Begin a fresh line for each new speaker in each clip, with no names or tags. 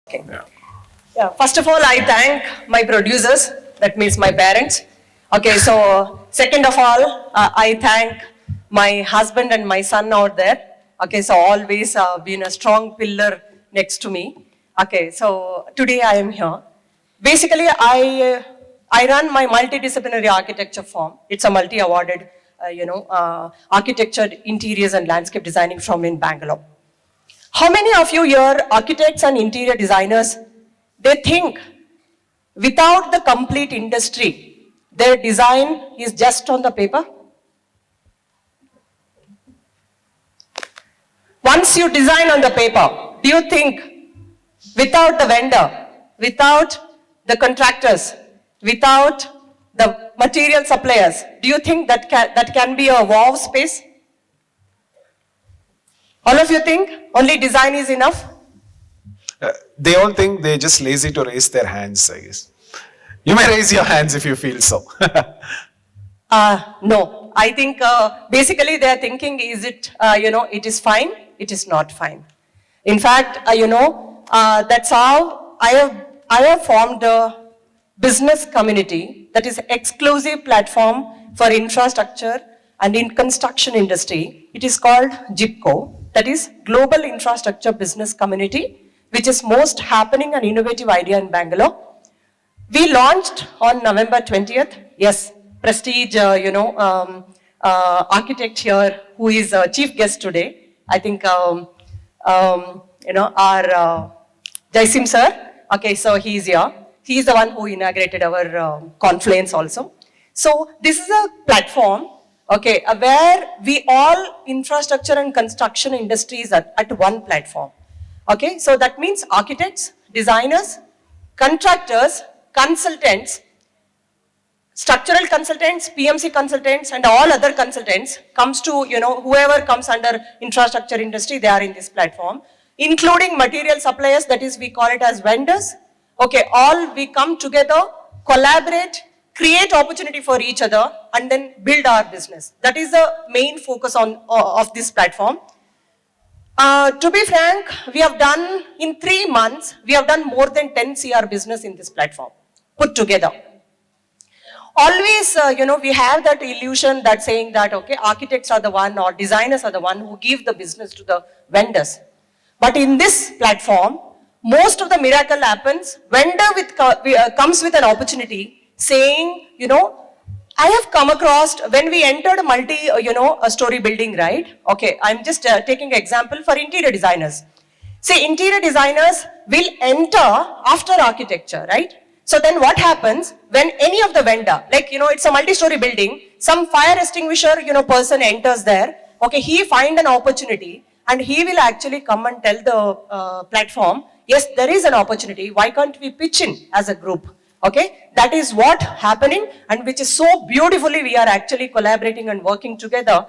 Okay. Yeah. First of all, I thank my producers, that means my parents. Okay, so second of all, I thank my husband and my son out there. Okay, so always been a strong pillar next to me. Okay, so today I am here. Basically, I run my multidisciplinary architecture firm. It's a multi-awarded, architecture, interiors and landscape designing firm in Bangalore. How many of you here, architects and interior designers, they think without the complete industry, their design is just on the paper? Once you design on the paper, do you think without the vendor, without the contractors, without the material suppliers, do you think that can be a wow space? All of you think only design is enough?
They all think they're just lazy to raise their hands, I guess. You may raise your hands if you feel so.
No, I think basically they are thinking, is it, it is fine, it is not fine. In fact, that's how I have formed a business community that is exclusive platform for infrastructure and in construction industry. It is called GIPCO, that is Global Infrastructure Business Community, which is most happening and innovative idea in Bangalore. We launched on November 20th. Yes, prestige, architect here who is chief guest today. I think, our Jaisim sir. Okay, so he is here. He is the one who inaugurated our conference also. So this is a platform, okay, where we all infrastructure and construction industries are at one platform. Okay, so that means architects, designers, contractors, consultants, structural consultants, PMC consultants, and all other consultants comes to, whoever comes under infrastructure industry, they are in this platform, including material suppliers, that is we call it as vendors. Okay, all we come together, collaborate, create opportunity for each other, and then build our business. That is the main focus of this platform. To be frank, we have done, in 3 months, we have done more than 10 CR business in this platform, put together. Always, we have that illusion that saying that, okay, architects are the one or designers are the one who give the business to the vendors. But in this platform, most of the miracle happens, vendor comes with an opportunity saying, I have come across, when we entered a story building, right? Okay, I'm just taking an example for interior designers. See, interior designers will enter after architecture, right? So then what happens when any of the vendor, like, it's a multi-story building, some fire extinguisher, person enters there, okay, he find an opportunity and he will actually come and tell the platform, yes, there is an opportunity, why can't we pitch in as a group? Okay, that is what happening, and which is so beautifully we are actually collaborating and working together.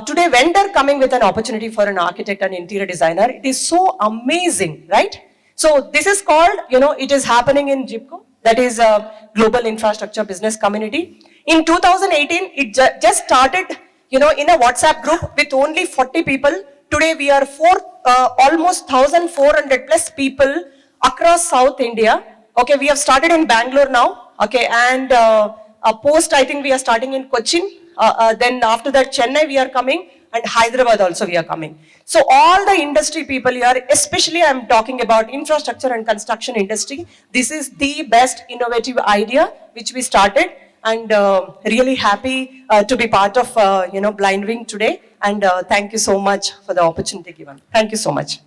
Today, vendor coming with an opportunity for an architect and interior designer, it is so amazing, right? So this is called, it is happening in GIPCO, that is Global Infrastructure Business Community. In 2018, it just started, in a WhatsApp group with only 40 people. Today we are almost 1,400 plus people across South India. Okay, we have started in Bangalore now, okay, and I think we are starting in Cochin, then after that Chennai we are coming, and Hyderabad also we are coming. So all the industry people here, especially I am talking about infrastructure and construction industry, this is the best innovative idea which we started, and really happy to be part of, Blind Wing today, and thank you so much for the opportunity given. Thank you so much.